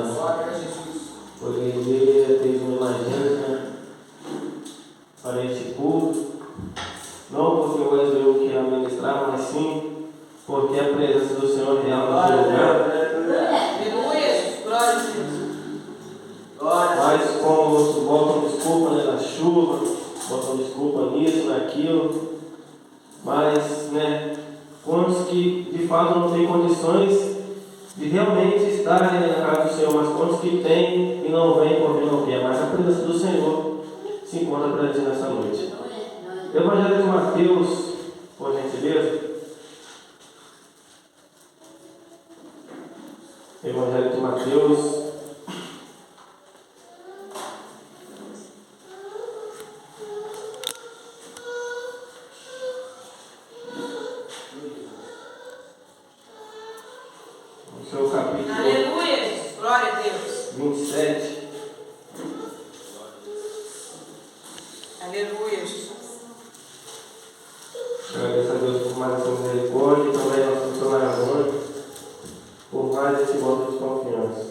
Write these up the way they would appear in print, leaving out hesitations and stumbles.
semana. Porque a igreja teve uma emergência para este culto. Não porque o Wesley queira ministrar, mas sim porque a presença do Senhor real no seu lugar. Aleluia, glória a Deus. Mas como botam desculpa na chuva, botam desculpa nisso, naquilo. Mas, quantos que de fato não têm condições de realmente estarem na casa do Senhor, mas quantos que têm e não vêm porque não quer. Mas a presença do Senhor se encontra presente nessa noite. Evangelho de Mateus, por gentileza. Evangelho de Mateus. No seu capítulo. Aleluia, glória a Deus. 27. Aleluia, Jesus. Agradeço a Deus por mais essa misericórdia e também nosso missionário Armando por mais esse voto de confiança.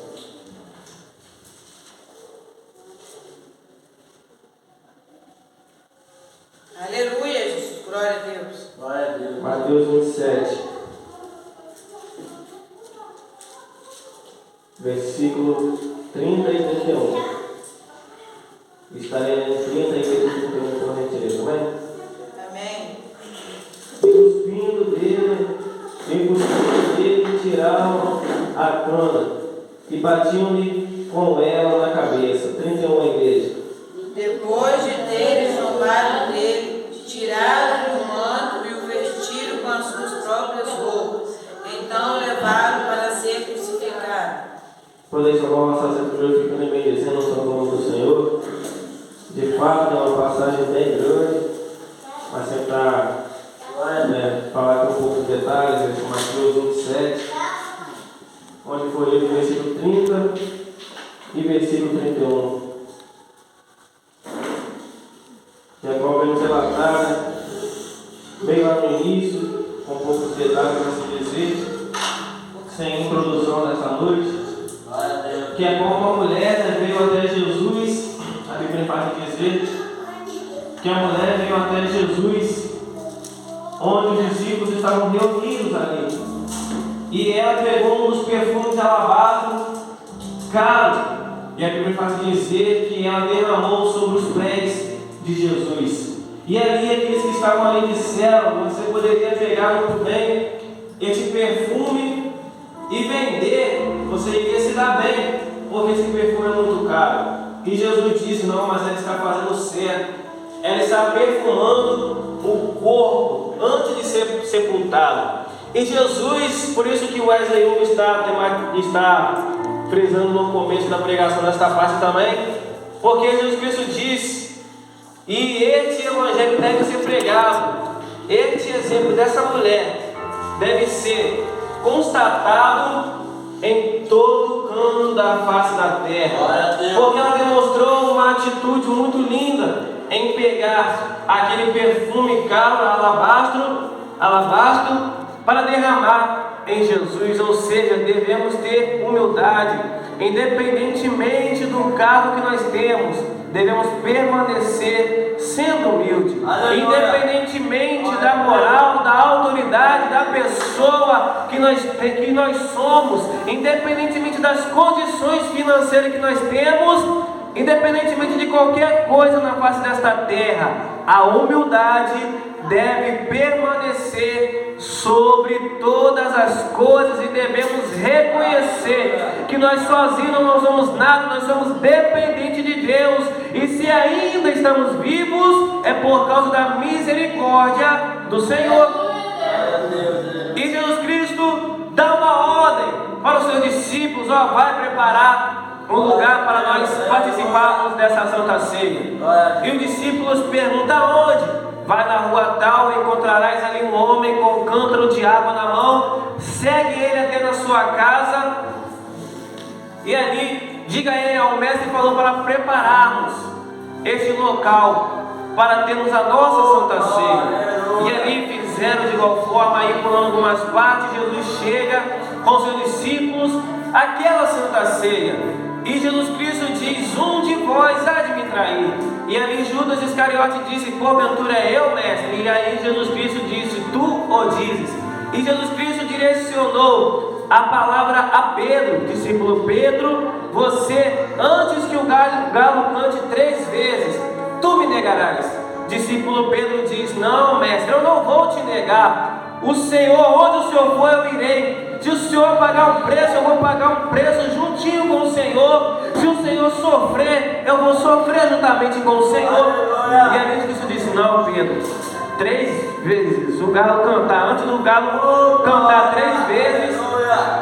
Aleluia, Jesus. Glória a Deus. Glória a Deus. Mateus 27, versículo 30 e 31. Estarei em 30 e 31 por gentileza, amém? Amém. E cuspindo dele, tiravam a cana e batiam-lhe com ela na cabeça. 31, igreja. Depois de terem zombaram dele, tiraram-lhe o manto e o vestiram com as suas próprias roupas. Então o levaram para ser crucificado. Podeis salvar a nossa glorificando e bendizendo o seu nome do Senhor. De fato, é uma passagem bem grande, mas sempre para falar aqui um pouco de detalhes, de Mateus 27, onde foi lido o versículo 30 e versículo 31. E a qual vamos relatar, bem lá no início, com poucos detalhes, para se dizer, sem introdução nessa noite, que é como uma mulher veio até Jesus, a Bíblia faz dizer, que a mulher veio até Jesus, onde os discípulos estavam reunidos ali. E ela pegou um dos perfumes de alabastro caro. E a Bíblia faz dizer que ela derramou sobre os pés de Jesus. E ali aqueles que estavam ali disseram: você poderia pegar muito bem esse perfume e vender, você iria se dar bem, porque esse perfume é muito caro. E Jesus disse: não, mas ela está fazendo certo. Ela está perfumando o corpo antes de ser sepultado. E Jesus, por isso que o Wesley Hugo está frisando no começo da pregação desta parte também, porque Jesus Cristo diz, e este evangelho deve ser pregado, este exemplo dessa mulher deve ser constatado em todo canto da face da terra, porque ela demonstrou uma atitude muito linda em pegar aquele perfume caro, alabastro, para derramar em Jesus. Ou seja, devemos ter humildade, independentemente do cargo que nós temos, devemos permanecer sendo humilde, independentemente da moral, da autoridade, da pessoa que nós somos, independentemente das condições financeiras que nós temos, independentemente de qualquer coisa na face desta terra, a humildade deve permanecer sobre todas as coisas e devemos reconhecer que nós sozinhos não somos nada, nós somos dependentes de Deus, e se ainda estamos vivos é por causa da misericórdia do Senhor. E Jesus Cristo dá uma ordem para os seus discípulos: vai preparar um lugar para nós participarmos dessa Santa Ceia. E os discípulos perguntam: onde? Vai na rua tal, encontrarás ali um homem com um cântaro de água na mão, segue ele até na sua casa, e ali diga ele ao mestre falou para prepararmos este local para termos a nossa Santa Ceia. E ali fizeram de igual forma, aí pulando algumas partes, Jesus chega com seus discípulos àquela Santa Ceia. E Jesus Cristo diz: um de vós há de me trair. E ali Judas Iscariote disse: porventura é eu, mestre? E aí Jesus Cristo disse: tu o dizes. E Jesus Cristo direcionou a palavra a Pedro: discípulo Pedro, você, antes que o galo cante 3 vezes, tu me negarás. Discípulo Pedro diz: não, mestre, eu não vou te negar. O Senhor, onde o Senhor for, eu irei. Se o Senhor pagar um preço, eu vou pagar um preço juntinho com o Senhor. Se o Senhor sofrer, eu vou sofrer juntamente com o Senhor. E ali Cristo disse: não, Pedro, 3 vezes o galo cantar, antes do galo cantar 3 vezes,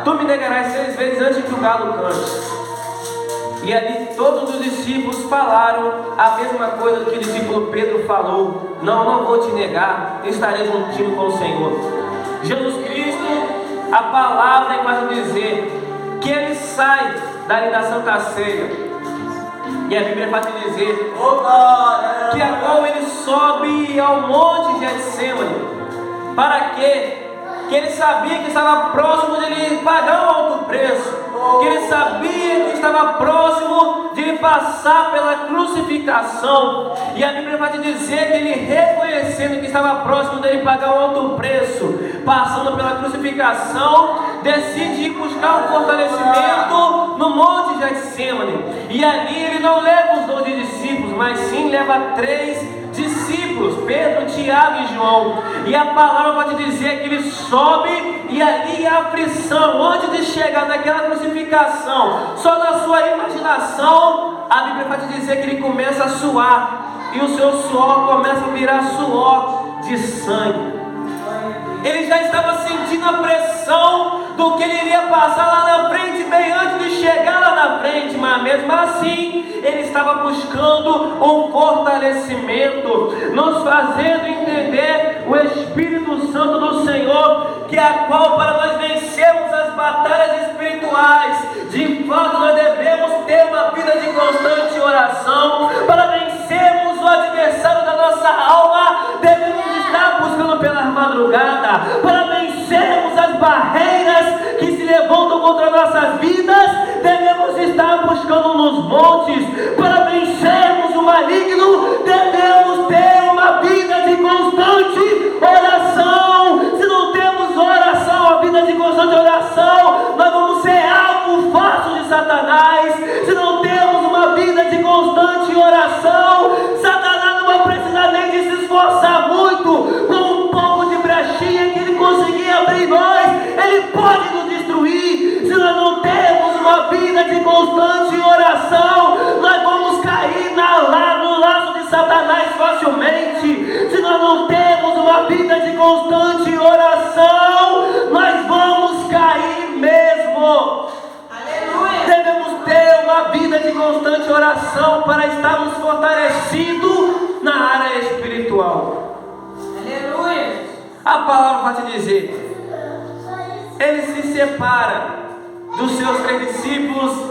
tu me negarás 3 vezes antes que o galo cante. E ali todos os discípulos falaram a mesma coisa que o discípulo Pedro falou: não vou te negar, estarei juntinho com o Senhor. Jesus Cristo, a palavra é para dizer que ele sai dali da Santa Ceia, e a Bíblia vai dizer que agora ele sobe ao monte de Getsêmani. Para quê? Que ele sabia que estava próximo de ele pagar um alto preço, que ele sabia que estava próximo de ele passar pela crucificação. E a Bíblia vai dizer que ele, reconhecendo que estava próximo dele pagar um alto preço, passando pela crucificação, decide ir buscar um fortalecimento no monte de Getsêmani. E ali ele não leva os 12 discípulos, mas sim leva 3 discípulos, Pedro, Tiago e João. E a palavra vai te dizer que ele sobe, e ali a aflição, antes de chegar naquela crucificação, só na sua imaginação, a Bíblia vai te dizer que ele começa a suar, e o seu suor começa a virar suor de sangue. Ele já estava sentindo a pressão do que ele iria passar lá na frente, bem antes de chegar lá na frente, mas mesmo assim, ele estava buscando um fortalecimento, nos fazendo entender o Espírito Santo do Senhor, que é a qual, para nós vencermos as batalhas espirituais, de fato nós devemos ter uma vida de constante oração. Para vencermos o adversário da nossa alma, devemos estar buscando pela madrugada. Para vencermos as barreiras que se levantam contra nossas vidas, devemos estar buscando nos montes. Para vencermos o maligno, devemos ter uma vida de constante oração. Se não temos oração, a vida de constante oração, nós vamos ser alvo fácil de Satanás. Se não temos uma vida de constante oração, Satanás não vai precisar nem de se esforçar muito. Com um pouco de brechinha que ele conseguir abrir nós, ele pode nos destruir. Se nós não temos uma vida de constante oração, nós vamos cair no laço de Satanás facilmente. Se nós não temos uma vida de constante oração, nós vamos cair mesmo. Aleluia. Devemos ter uma vida de constante oração para estarmos fortalecidos na área espiritual. Aleluia. A palavra vai te dizer: ele se separa dos seus 3 discípulos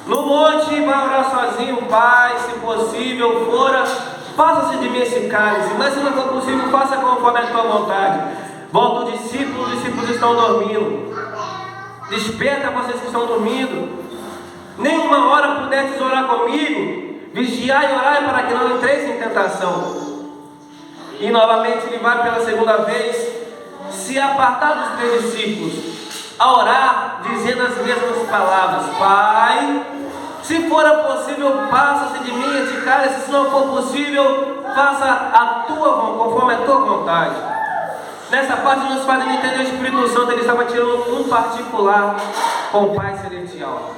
no monte e vai orar sozinho. Pai, se possível fora, faça-se de mim esse cálice, mas se não for possível, faça conforme a tua vontade. Volta o discípulo, os discípulos estão dormindo. Desperta vocês que estão dormindo. Nem uma hora pudestes orar comigo. Vigiai e orai para que não entreis em tentação. E novamente ele vai pela segunda vez se apartar dos 3 discípulos, a orar, dizendo as mesmas palavras: Pai, se for possível, passa-se de mim este cálice. Se não for possível, faça a tua vontade, conforme a tua vontade. Nessa parte nos faz entender o Espírito Santo. Ele estava tirando um particular com o Pai Celestial,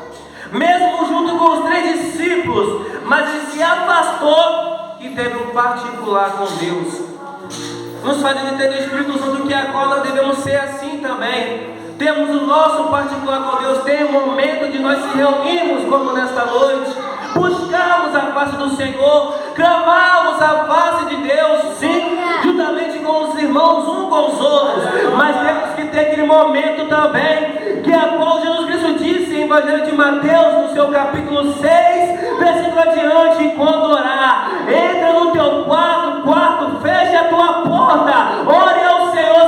mesmo junto com os 3 discípulos, mas ele se afastou e teve um particular com Deus. Nos fazendo entender o Espírito Santo que agora nós devemos ser assim também. Temos o nosso particular com Deus. Tem um momento de nós se reunirmos como nesta noite, buscarmos a face do Senhor, clamarmos a face de Deus, sim, juntamente com os irmãos, uns com os outros. Mas temos que ter aquele momento também, que é a qual Jesus Cristo disse em Evangelho de Mateus, no seu capítulo 6, versículo adiante: quando orar, entra no teu quarto, fecha a tua porta, ore ao Senhor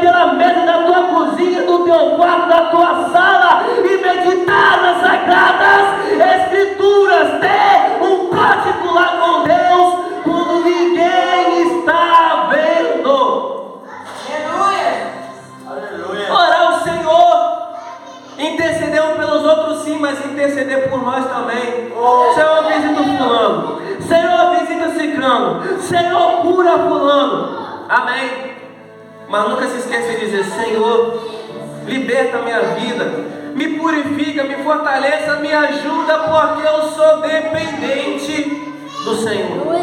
pela mesa da tua cozinha, do teu quarto, da tua sala e meditar nas sagradas Escrituras. Ter um particular com Deus quando ninguém está vendo. Aleluia. Orar ao Senhor. Interceder um pelos outros sim, mas interceder por nós também. Senhor, visita fulano. Senhor, visita ciclano. Senhor, cura fulano. Amém. Mas nunca se esqueça de dizer: Senhor, liberta a minha vida, me purifica, me fortaleça, me ajuda, porque eu sou dependente do Senhor.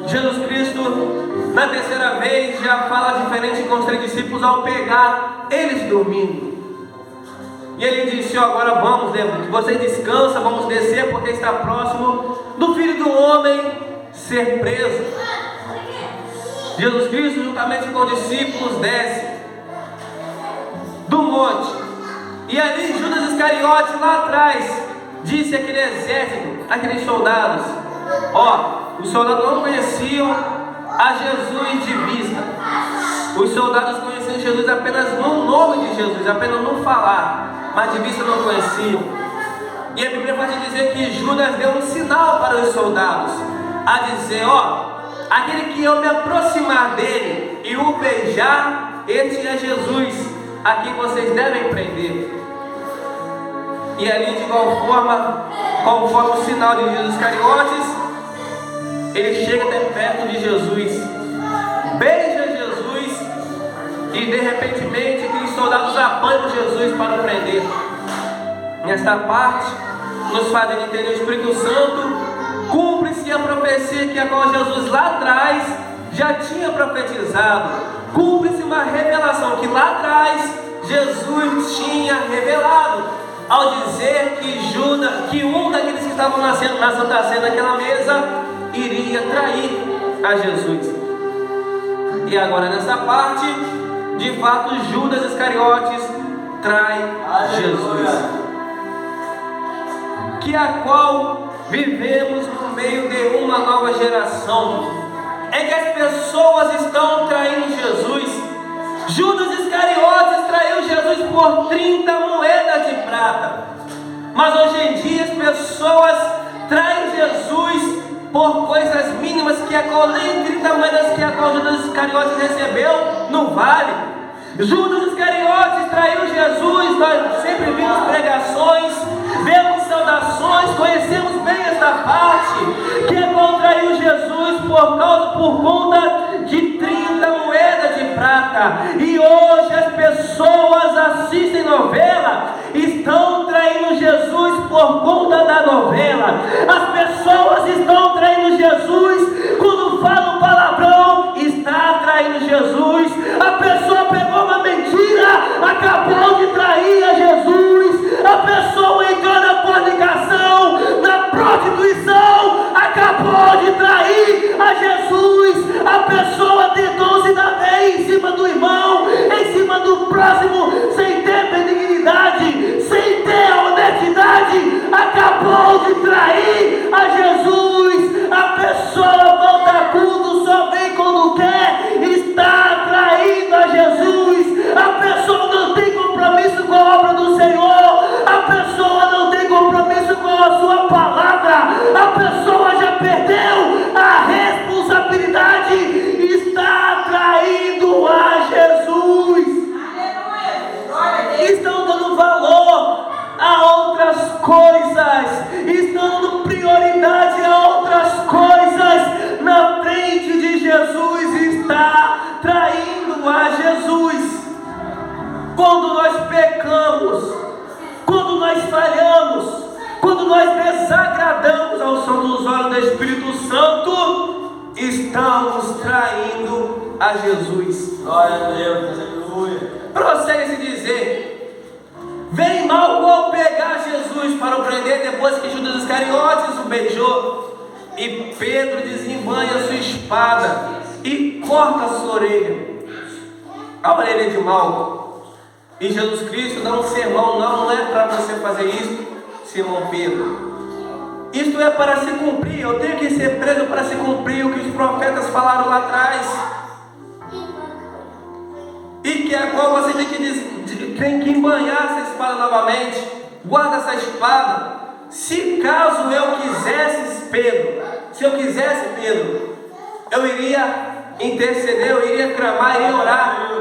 Jesus Cristo, na terceira vez, já fala diferente com os 3 discípulos ao pegar eles dormindo. E ele disse: agora vamos, vocês descansam, vamos descer, porque está próximo do Filho do Homem ser preso. Jesus Cristo, juntamente com os discípulos, desce do monte. E ali Judas Iscariotes, lá atrás, disse àquele exército, aqueles soldados: os soldados não conheciam a Jesus de vista. Os soldados conheciam Jesus apenas no nome de Jesus, apenas no falar, mas de vista não conheciam. E a Bíblia vai dizer que Judas deu um sinal para os soldados, a dizer: aquele que eu me aproximar dele e o beijar, este é Jesus, a quem vocês devem prender. E ali, de igual forma, conforme o sinal de Judas Iscariotes, ele chega até perto de Jesus, beija Jesus, e de repentemente aqueles soldados apanham Jesus para o prender. Nesta parte, nos faz entender o Espírito Santo. Cumpre-se a profecia que a qual Jesus lá atrás já tinha profetizado. Cumpre-se uma revelação que lá atrás Jesus tinha revelado, ao dizer que um daqueles que estavam na Santa Ceia naquela mesa iria trair a Jesus. E agora nessa parte, de fato, Judas Iscariotes trai Jesus, que a qual vivemos no meio de uma nova geração, em que as pessoas estão traindo Jesus. Judas Iscariotes traiu Jesus por 30 moedas de prata, mas hoje em dia as pessoas traem Jesus por coisas mínimas, que a qual nem 30 moedas que a qual Judas Iscariotes recebeu não vale. Judas Iscariotes traiu Jesus. Nós sempre vimos pregações, vemos saudações, conhecemos bem esta parte, que a qual traiu Jesus por conta de 30 moedas de prata. E hoje as pessoas assistem novela, estão traindo Jesus por conta da novela. As pessoas estão traindo Jesus quando falam palavrão, está traindo Jesus. A pessoa pegou uma mentira, acabou de trair a Jesus. A pessoa entrou na fornicação, na prostituição, acabou de trair a Jesus. A pessoa tentou se dar bem em cima do irmão, em cima do próximo, sem ter benignidade, sem ter honestidade, acabou de trair a Jesus. A pessoa volta a culto, só vem quando quer, está traindo a Jesus. A pessoa não tem compromisso com a obra do Senhor, a pessoa não tem compromisso com a sua palavra, a pessoa já perdeu a responsabilidade, está traindo a Jesus. Estão dando valor a outras coisas, estão dando prioridade a outras coisas na frente de Jesus, está traindo a Jesus. Quando nós pecamos, quando nós falhamos, quando nós desagradamos ao som dos olhos do Espírito Santo, estamos traindo a Jesus. Glória a Deus, aleluia. Prossegue-se dizer: vem mal ao pegar Jesus para o prender, depois que Judas Iscariotes o beijou, e Pedro desembanha sua espada e corta a sua orelha, a orelha de Malco. E Jesus Cristo dá um sermão: não é para você fazer isso, Simão Pedro. Isto é para se cumprir, eu tenho que ser preso para se cumprir o que os profetas falaram lá atrás. e que a qual você tem que embanhar essa espada novamente. Guarda essa espada. Se caso eu quisesse, Pedro, eu iria interceder, eu iria clamar, iria orar,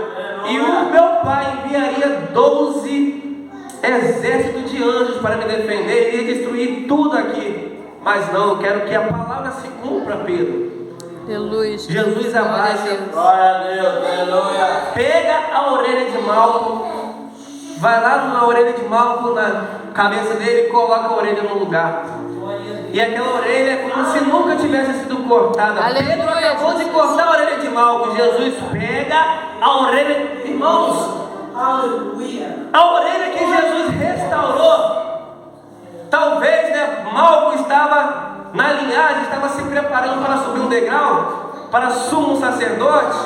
e o meu Pai enviaria 12 exércitos de anjos para me defender, iria destruir tudo aqui. Mas não, eu quero que a palavra se cumpra, Pedro. Aleluia. Jesus abaixa, Glória a Deus, aleluia. pega a orelha de Malco, vai lá na orelha de Malco, na cabeça dele, e coloca a orelha no lugar. E aquela orelha é como se nunca tivesse sido cortada. Aleluia, Pedro acabou de Jesus. cortar a orelha de Malco. Jesus pega a orelha, irmãos, a orelha que Jesus restaurou. Talvez, Malco estava na linhagem, estava se preparando para subir um degrau, para sumo sacerdote,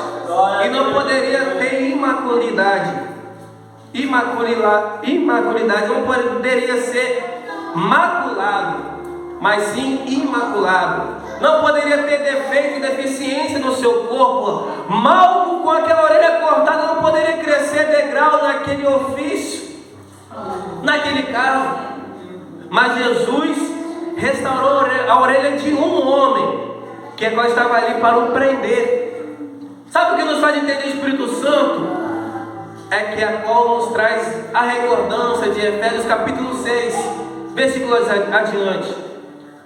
e não poderia ter imaculidade. Imaculidade não poderia ser maculado, mas sim imaculado. Não poderia ter defeito e deficiência no seu corpo. Malco, com aquela orelha cortada, não poderia crescer degrau naquele ofício, naquele cargo. Mas Jesus restaurou a orelha de um homem, que agora estava ali para o prender. Sabe o que nos faz entender o Espírito Santo? É que a qual nos traz a recordância de Efésios capítulo 6, versículos adiante.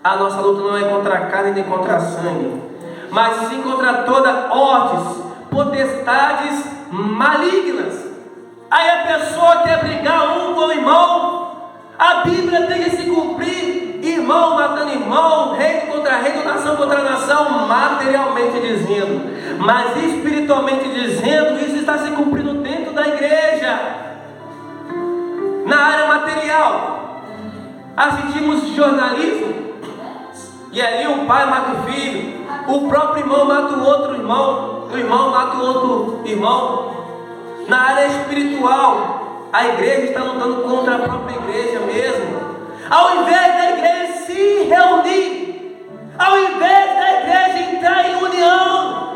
A nossa luta não é contra a carne nem contra a sangue, mas sim contra toda hortes, potestades malignas. Aí a pessoa quer brigar um com o irmão. A Bíblia tem que se cumprir, irmão matando irmão, reino contra reino, nação contra nação, materialmente dizendo. Mas espiritualmente dizendo, isso está se cumprindo dentro da igreja. Na área material, assistimos jornalismo, e ali o pai mata o filho, o próprio irmão mata o outro irmão, o irmão mata o outro irmão. Na área espiritual, a igreja está lutando contra a própria igreja mesmo. Ao invés da igreja se reunir, ao invés da igreja entrar em união,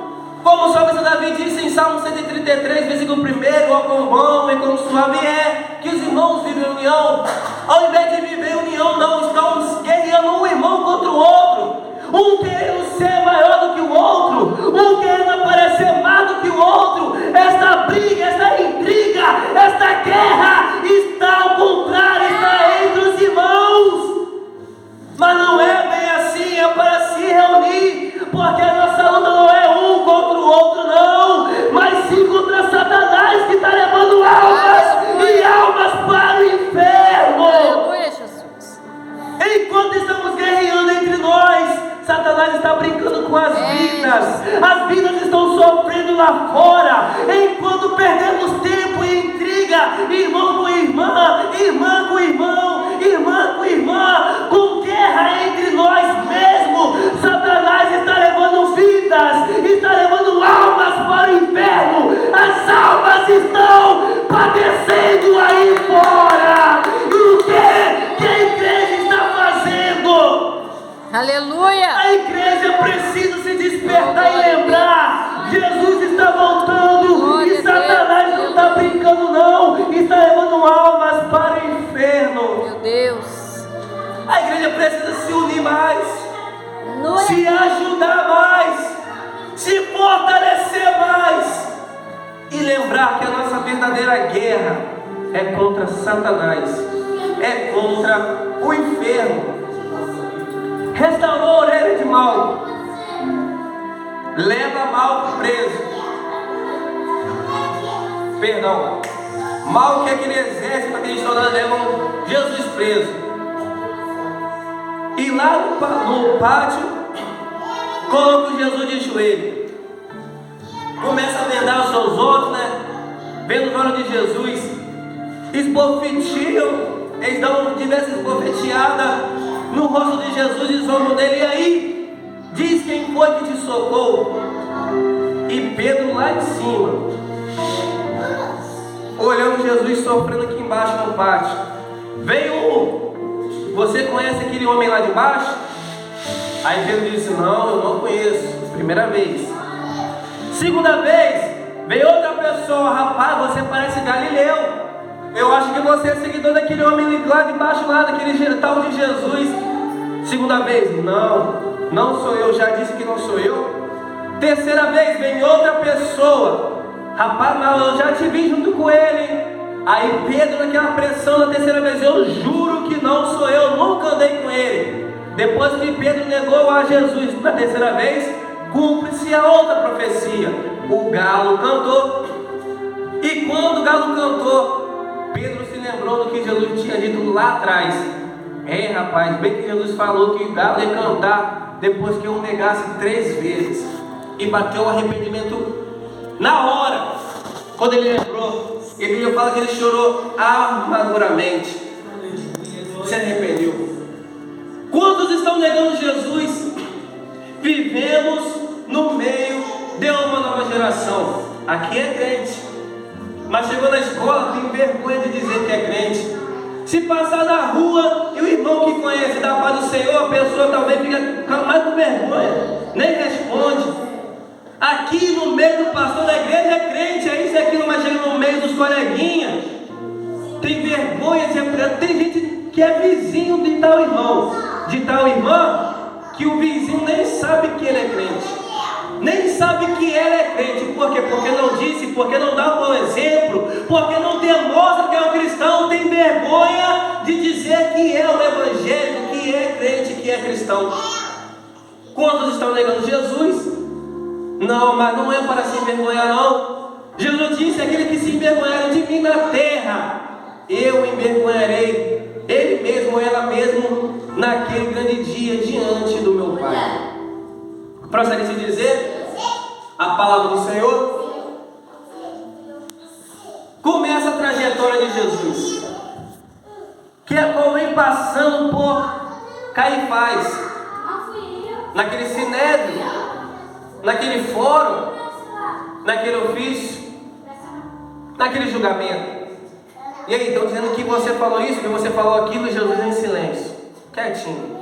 como o salmista Davi disse em Salmo 133, versículo 1: ó quão bom e quão suave é que os irmãos vivem em união. Ao invés de viver em união, não, estamos guerreando um irmão contra o outro, um querendo ser maior do que o outro, um querendo aparecer mais do que o outro. Esta briga, esta intriga, esta guerra está ao contrário, está entre os irmãos. Mas não é bem assim, é para se reunir, porque a nossa luta não é um contra o outro, não, mas sim contra Satanás, que está levando almas e almas para o inferno. Aleluia, Jesus. Enquanto estamos guerreando entre nós, Satanás está brincando com as vidas estão sofrendo lá fora. Enquanto perdemos tempo em intriga, irmão com irmã, irmã com irmão, irmã com irmã, com guerra entre nós mesmos, Satanás está levando vidas, está levando almas para o inferno. As almas estão padecendo aí fora. E o que a igreja está fazendo? Aleluia. A igreja precisa se despertar e lembrar: Jesus está voltando. Glória E a Satanás Deus. não está brincando, não. Está levando almas para o inferno. Meu Deus. A igreja precisa se unir mais, Aleluia. se ajudar mais, se fortalecer mais e lembrar que a nossa verdadeira guerra é contra Satanás, é contra o inferno. Restaurou a orelha de Malco, leva Malco preso. Perdão, Malco é aquele exército, aqueles soldados levam Jesus preso. E lá no pátio, colocam Jesus de joelho. Começa a vendar os seus olhos, vendo o olho de Jesus. Esbofetiam, eles dão diversas esbofeteadas no rosto de Jesus e zombam dele. E aí, diz quem foi que te socou. E Pedro lá em cima, olhando Jesus sofrendo aqui embaixo no pátio. Veio um: você conhece aquele homem lá de baixo? Aí Pedro disse: não, eu não conheço. Primeira vez. Segunda vez, Veio outra pessoa, rapaz, você parece Galileu. Eu acho que você é seguidor daquele homem lá de baixo, lá daquele tal de Jesus. Segunda vez, não sou eu, já disse que não sou eu. Terceira vez, vem outra pessoa. Rapaz, mas eu já te vi junto com ele. Aí Pedro, naquela pressão, na terceira vez, eu juro que não sou eu, nunca andei com ele. Depois que Pedro negou a Jesus na terceira vez, cumpre-se a outra profecia. O galo cantou. E quando o galo cantou, Pedro se lembrou do que Jesus tinha dito lá atrás. Rapaz, bem que Jesus falou que o galo ia cantar depois que eu negasse 3 vezes. E bateu o arrependimento na hora. Quando ele lembrou, ele fala que ele chorou amarguramente. Se arrependeu. Quantos estão negando Jesus? Vivemos no meio de uma nova geração. Aqui é crente, mas chegou na escola, tem vergonha de dizer que é crente. Se passar na rua e o irmão que conhece da paz do Senhor, a pessoa talvez fica mais com vergonha, nem responde. Aqui no meio do pastor da igreja é crente, é isso e aquilo, mas chega no meio dos coleguinhas, tem vergonha de aprender. Tem gente que é vizinho de tal irmão, de tal irmã, que o vizinho nem sabe que ele é crente. Nem sabe que ela é crente. Por quê? Porque não disse, porque não dá um bom exemplo, porque não demonstra que é um cristão, tem vergonha de dizer que é um evangélico, que é crente, que é cristão. Quantos estão negando Jesus? Não, mas não é para se envergonhar não. Jesus disse: aquele que se envergonhar de mim na terra, eu envergonharei ele mesmo, ela mesmo, naquele grande dia diante do meu Pai. Prossegue-se dizer a palavra do Senhor. Começa a trajetória de Jesus, que é como vem passando por Caifás, naquele sinédrio, naquele fórum, naquele ofício, naquele julgamento. E aí, estão dizendo que você falou isso, que você falou aquilo, e Jesus em silêncio, quietinho.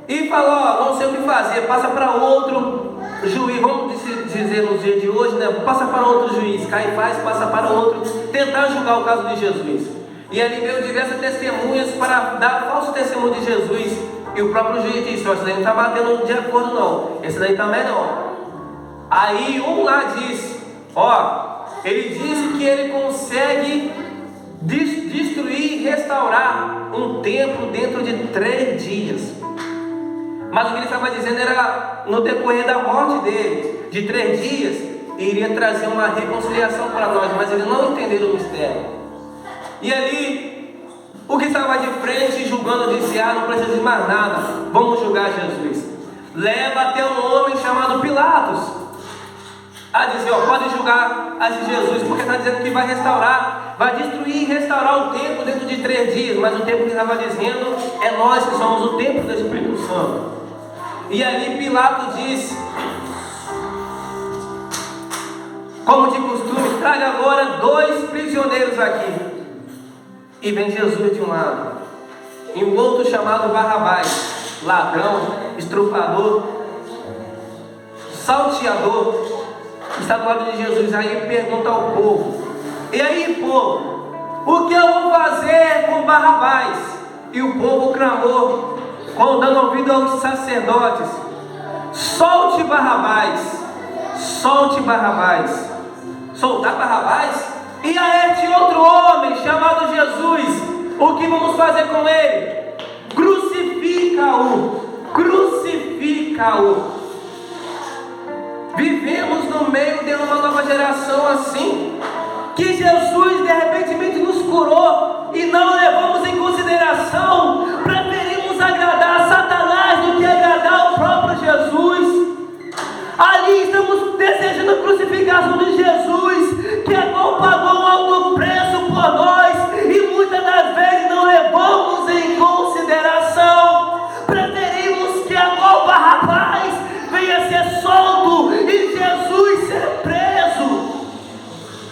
E falou: não sei o que fazer, passa para outro juiz. Vamos dizer nos dias de hoje, né? Passa para outro juiz. Caifás passa para outro, tentar julgar o caso de Jesus. E ali veio diversas testemunhas para dar falso testemunho de Jesus. E o próprio juiz disse: esse daí não está batendo de acordo não, esse daí também não. Aí um lá disse: ele disse que ele consegue destruir e restaurar um templo dentro de 3 dias. Mas o que ele estava dizendo era, no decorrer da morte dele, de 3 dias, iria trazer uma reconciliação para nós, mas eles não entenderam o mistério. E ali, o que estava de frente julgando disse: não precisa de mais nada, vamos julgar Jesus. Leva até um homem chamado Pilatos a dizer: pode julgar a Jesus, porque está dizendo que vai restaurar, vai destruir e restaurar o templo dentro de 3 dias. Mas o templo que estava dizendo é nós que somos o templo do Espírito Santo. E ali Pilatos disse, como de costume: traga agora 2 prisioneiros aqui. E vem Jesus de um lado, e um outro chamado Barrabás, ladrão, estrupador, salteador, está do lado de Jesus. Aí pergunta ao povo: e aí, povo, o que eu vou fazer com Barrabás? E o povo clamou, dando ouvido aos sacerdotes: solte Barrabás, solte Barrabás. Soltar Barrabás? E a este outro homem chamado Jesus, o que vamos fazer com ele? Crucifica-o, crucifica-o. Vivemos no meio de uma nova geração assim, que Jesus de repente nos curou e não levamos em consideração. Preferimos agradar a Satanás do que agradar o próprio Jesus. Ali estamos desejando a crucificação de Jesus, que agora pagou um alto preço por nós, e muitas das vezes não levamos em consideração. Preferimos que agora Barrabás venha ser solto e Jesus ser preso.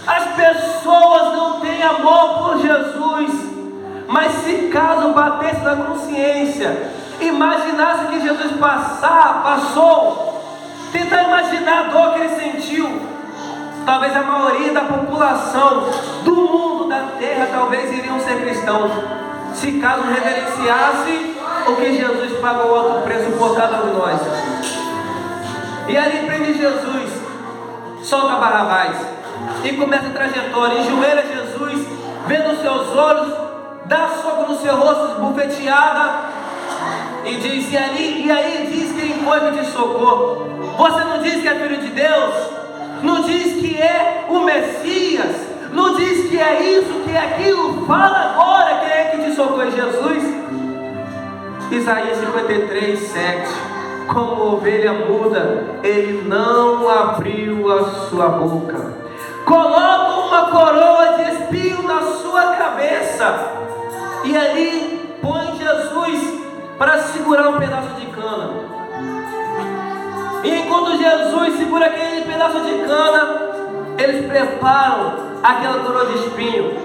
As pessoas não têm amor por Jesus, mas se caso batesse na consciência, imaginasse que Jesus passou, tentar imaginar a dor que ele sentiu, talvez a maioria da população do mundo, da terra, talvez iriam ser cristãos, se caso reverenciasse o que Jesus pagou alto preço por cada um de nós. E ali prende Jesus, solta Barrabás e começa a trajetória, enjoelha Jesus, vê nos seus olhos, dá soco no seu rosto, esbofeteada, e diz, e aí diz quem foi que te socou. Você não diz que é filho de Deus? Não diz que é o Messias? Não diz que é isso, que é aquilo? Fala agora quem é que te socou, Jesus. Isaías 53, 7. Como ovelha muda, ele não abriu a sua boca. Coloca uma coroa de espinho na sua cabeça. E ali põe Jesus para segurar um pedaço de cana. E enquanto Jesus segura aquele pedaço de cana, eles preparam aquela coroa de espinho.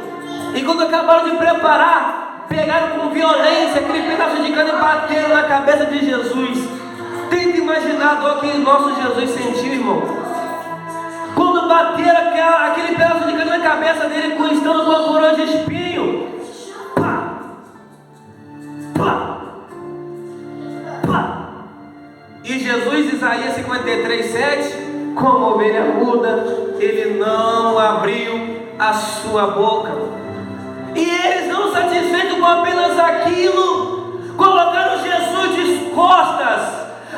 E quando acabaram de preparar, pegaram com violência aquele pedaço de cana e bateram na cabeça de Jesus. Tenta imaginar a dor que nosso Jesus sentiu, irmão. Quando bateram aquele pedaço de cana na cabeça dele, estando com a coroa de espinho. Pá! Pá! Pá! E Jesus, Isaías 53, 7, como ovelha muda, ele não abriu a sua boca. E eles, não satisfeitos com apenas aquilo, colocaram Jesus de costas,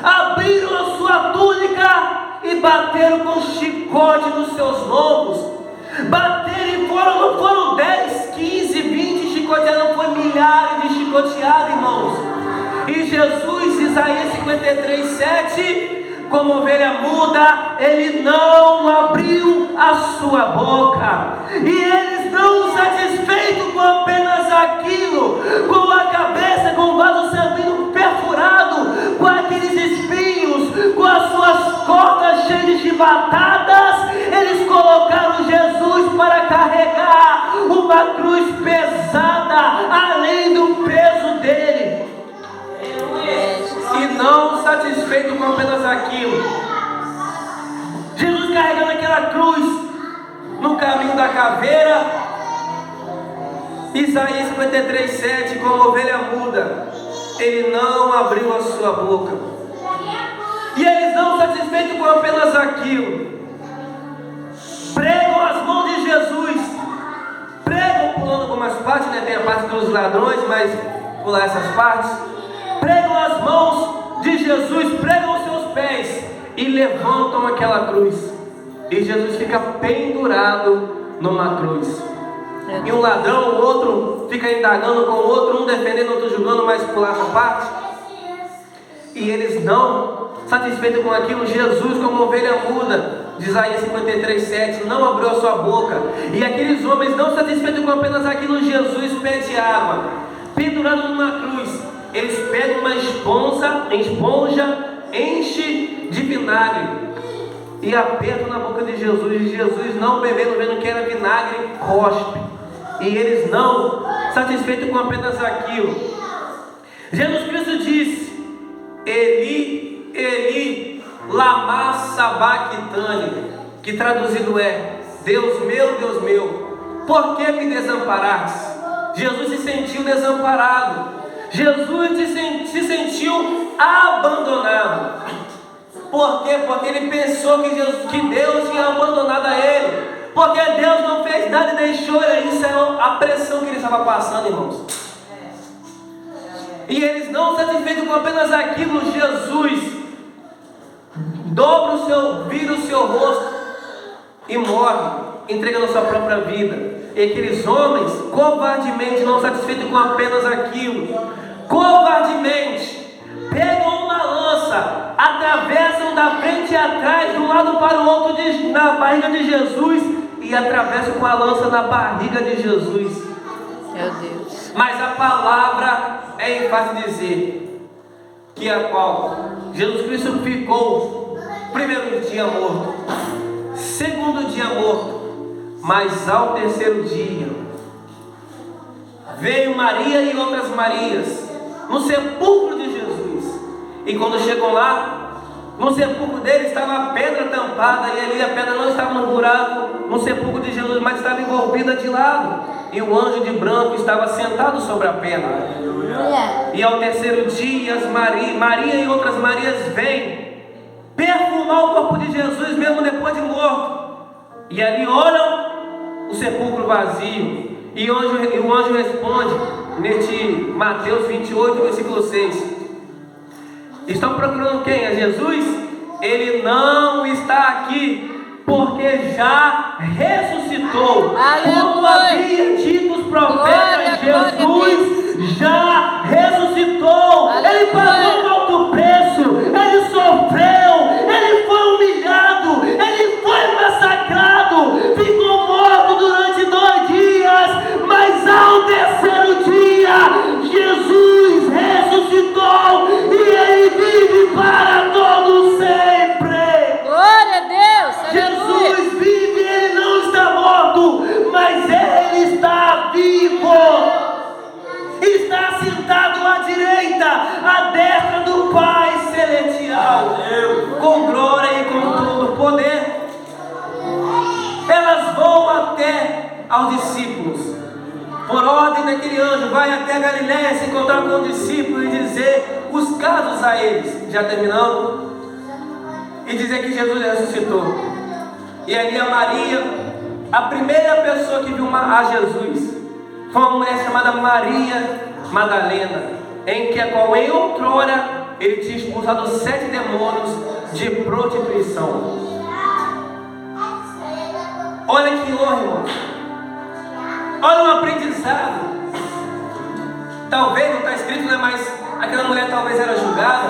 abriram a sua túnica e bateram com chicote nos seus lombos. Bateram e não foram 10, 15, 20 chicoteadas, não foi milhares de chicoteadas, irmãos. E Jesus, Isaías 53, 7, como ovelha muda, ele não abriu a sua boca. E eles, não satisfeitos com apenas aquilo, com a cabeça, com o vaso sanguíneo perfurado, com aqueles espinhos, com as suas costas cheias de chibatadas, eles colocaram Jesus para carregar uma cruz pesada, além do peso dele. E não satisfeito com apenas aquilo, Jesus carregando aquela cruz no caminho da caveira. Isaías 53, 7, como ovelha muda, ele não abriu a sua boca. E eles, não satisfeitos com apenas aquilo, pregam as mãos de Jesus, pregam pulando algumas partes, né? Tem a parte dos ladrões, mas pular essas partes. Pregam as mãos de Jesus, pregam os seus pés e levantam aquela cruz. E Jesus fica pendurado numa cruz. E um ladrão, o outro fica indagando com o outro, um defendendo, outro julgando, mas pular essa parte. E eles, não satisfeitos com aquilo, Jesus, como ovelha muda, de Isaías 53, 7, não abriu a sua boca. E aqueles homens, não satisfeitos com apenas aquilo, Jesus pede água, pendurado numa cruz. Eles pegam uma esponja, enche de vinagre e apertam na boca de Jesus. E Jesus, não bebendo, vendo que era vinagre, cospe. E eles, não satisfeitos com apenas aquilo, Jesus Cristo disse: Eli, Eli, lama sabachthani, que traduzido é: Deus meu, por que me desamparaste? Jesus se sentiu desamparado. Jesus se sentiu abandonado. Por quê? Porque ele pensou que Deus tinha abandonado a ele. Porque Deus não fez nada e deixou ele. Isso é a pressão que ele estava passando, irmãos. E eles, não satisfeitos com apenas aquilo, Jesus vira o seu rosto e morre, entregando a sua própria vida. E aqueles homens, covardemente, não satisfeitos com apenas aquilo, covardemente pegam uma lança, atravessam da frente e atrás, de um lado para o outro, na barriga de Jesus, e atravessam com a lança na barriga de Jesus. Meu Deus. Mas a palavra é fácil dizer que a qual Jesus Cristo ficou primeiro dia morto, segundo dia morto, mas ao terceiro dia veio Maria e outras Marias no sepulcro de Jesus. E quando chegam lá, No sepulcro dele estava a pedra tampada, e ali a pedra não estava no buraco, no sepulcro de Jesus, mas estava envolvida de lado. E o anjo de branco estava sentado sobre a pedra. E ao terceiro dia, Maria e outras Marias vêm perfumar o corpo de Jesus, mesmo depois de morto. E ali olham o sepulcro vazio. E o anjo responde, neste Mateus 28, versículo 6. Estão procurando quem? É Jesus? Ele não está aqui, porque já ressuscitou. Como havia dito os profetas, Jesus já ressuscitou. Ele pagou um alto preço, ele sofreu, ele foi humilhado, ele foi massacrado, ficou morto durante 2 dias, mas ao terceiro dia, Jesus ressuscitou e ele vive para todo sempre. Glória a Deus. Jesus vive, ele não está morto, mas ele está vivo. Está sentado à direita, à destra do Pai Celestial, com glória e com todo poder. Elas vão até aos discípulos, por ordem daquele anjo, vai até a Galiléia se encontrar com os discípulos e dizer os casos a eles. Já terminando? E dizer que Jesus ressuscitou. E ali a Maria, a primeira pessoa que viu a Jesus, foi uma mulher chamada Maria Madalena, em outrora ele tinha expulsado 7 demônios de prostituição. Olha que honra, irmãos. Olha um aprendizado. Talvez não está escrito, né? Mas aquela mulher talvez era julgada,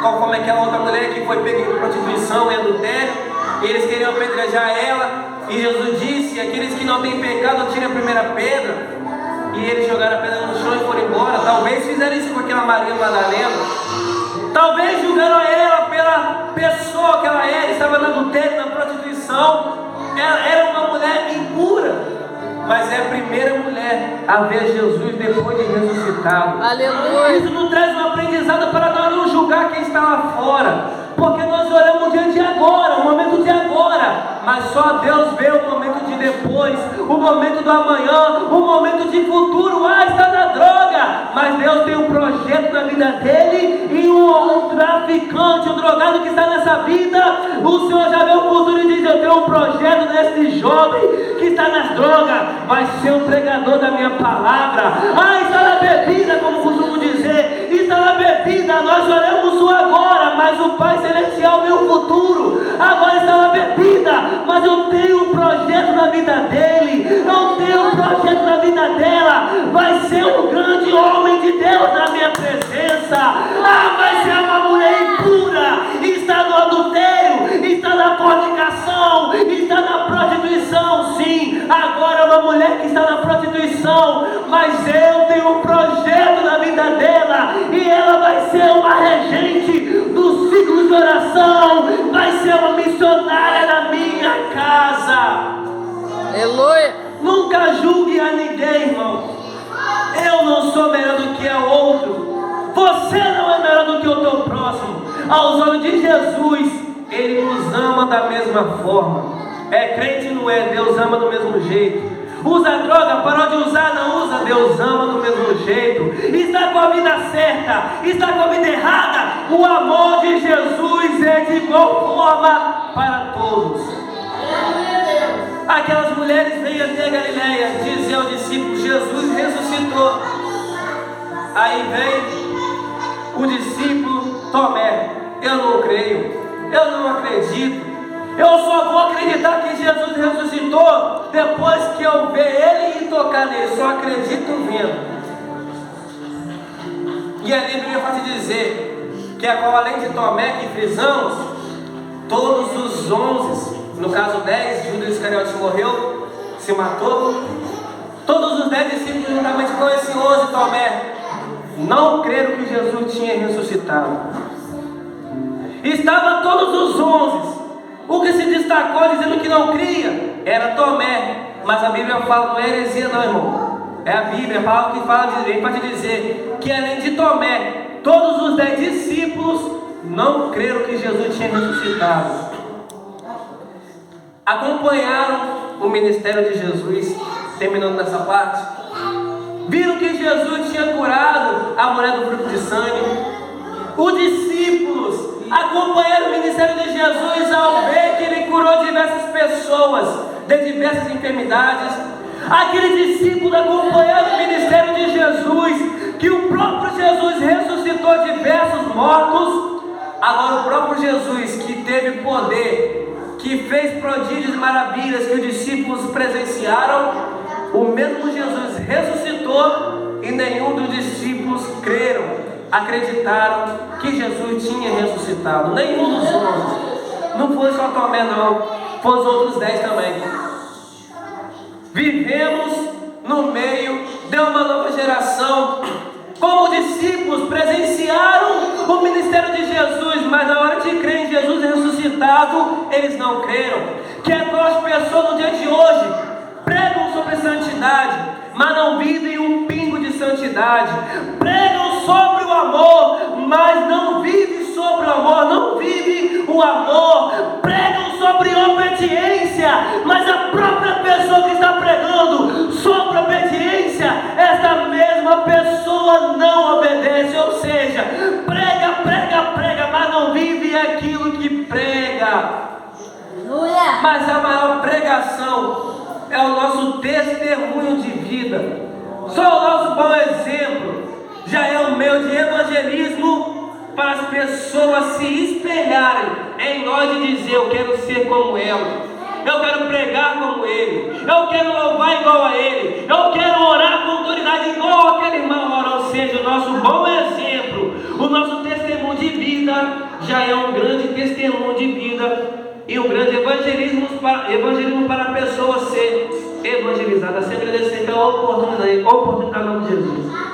conforme aquela outra mulher que foi pega em prostituição e adultério, e eles queriam apedrejar ela. E Jesus disse: aqueles que não têm pecado, tirem a primeira pedra. E eles jogaram a pedra no chão e foram embora. Talvez fizeram isso com aquela Maria Madalena. Talvez julgaram ela pela pessoa que ela era, estava no adultério, na prostituição. Ela era uma mulher impura, mas é a primeira mulher a ver Jesus depois de ressuscitado. Aleluia. Isso nos traz um aprendizado para nós não julgar quem está lá fora, porque nós olhamos o dia de agora, o momento de agora, mas só Deus vê o momento de depois, o momento do amanhã, o momento de futuro. Está na droga, mas Deus tem um projeto na vida dele, e um traficante, um drogado que está nessa vida, o Senhor já vê o futuro e diz: eu tenho um projeto nesse jovem que está nas drogas, vai ser um pregador da minha palavra. Está na bebida, como costumo dizer, está na bebida. Nós olhamos o agora, mas o Pai Celestial vê o futuro. Agora está na bebida, mas eu tenho um projeto na vida dele, eu tenho um projeto na vida dela. Vai ser um grande homem de Deus na minha presença. Vai ser uma mulher impura, está no adultério, está na fornicação, está na prostituição. Sim, agora é uma mulher que está na prostituição, mas eu tenho um projeto na vida dela, e ela vai ser uma regente do ciclo de oração, vai ser uma missionária na minha casa. Aleluia. Nunca julgue a ninguém, irmão. Eu não sou melhor do que o outro. Você não é melhor do que o teu próximo. Aos olhos de Jesus, Ele nos ama da mesma forma. É crente, não é? Deus ama do mesmo jeito. Usa droga, parou de usar, não usa, Deus ama do mesmo jeito. Está com a vida certa, está com a vida errada, o amor de Jesus é de igual forma para todos. Aquelas mulheres vêm até a Galiléia dizer ao discípulo: Jesus ressuscitou. Aí vem o discípulo Tomé: eu não creio, eu não acredito, eu só vou acreditar que Jesus ressuscitou depois que eu ver Ele e tocar nele, só acredito vendo. E a Bíblia faz dizer que além de Tomé que frisamos, todos os 11, no caso 10, Judas Iscariote morreu, se matou, todos os 10 discípulos juntamente com esse 11 Tomé não creram que Jesus tinha ressuscitado. Estavam todos os 11. O que se destacou dizendo que não cria era Tomé. Mas a Bíblia fala, não é heresia não, irmão. É a Bíblia, a palavra que fala, para te dizer que além de Tomé, todos os 10 discípulos não creram que Jesus tinha ressuscitado. Acompanharam o ministério de Jesus, terminando nessa parte. Viram que Jesus tinha curado a mulher do fluxo de sangue. Os discípulos acompanharam o ministério de Jesus ao ver que Ele curou diversas pessoas de diversas enfermidades. Aqueles discípulos acompanharam o ministério de Jesus, que o próprio Jesus ressuscitou diversos mortos. Agora o próprio Jesus, que teve poder, que fez prodígios e maravilhas que os discípulos presenciaram, o mesmo Jesus ressuscitou e nenhum dos discípulos creram, acreditaram que Jesus tinha ressuscitado. Nenhum dos 11. Não foi só Tomé não, foi os outros 10 também. Vivemos no meio de uma nova geração. Como discípulos presenciaram o ministério de Jesus, mas na hora de crer em Jesus ressuscitado, eles não creram. Que as pessoas no dia de hoje pregam sobre santidade, mas não vivem um pingo de santidade. Pregam sobre o amor, mas não vivem sobre o amor, não vivem o amor. Pregam sobre obediência, mas a própria pessoa que está pregando sobre obediência, essa mesma pessoa não obedece. Ou seja, prega, mas não vive aquilo que prega. Mas a maior pregação é o nosso testemunho de vida. Só o nosso bom exemplo já é o meio de evangelismo para as pessoas se espelharem em nós e dizer: eu quero ser como ela, eu quero pregar como ele, eu quero louvar igual a ele, eu quero orar com autoridade igual aquele irmão ora. Ou seja, o nosso bom exemplo, o nosso testemunho de vida já é um grande testemunho de vida e um grande evangelismo para a pessoa ser evangelizada. Sempre agradecer pela oportunidade em nome de Jesus.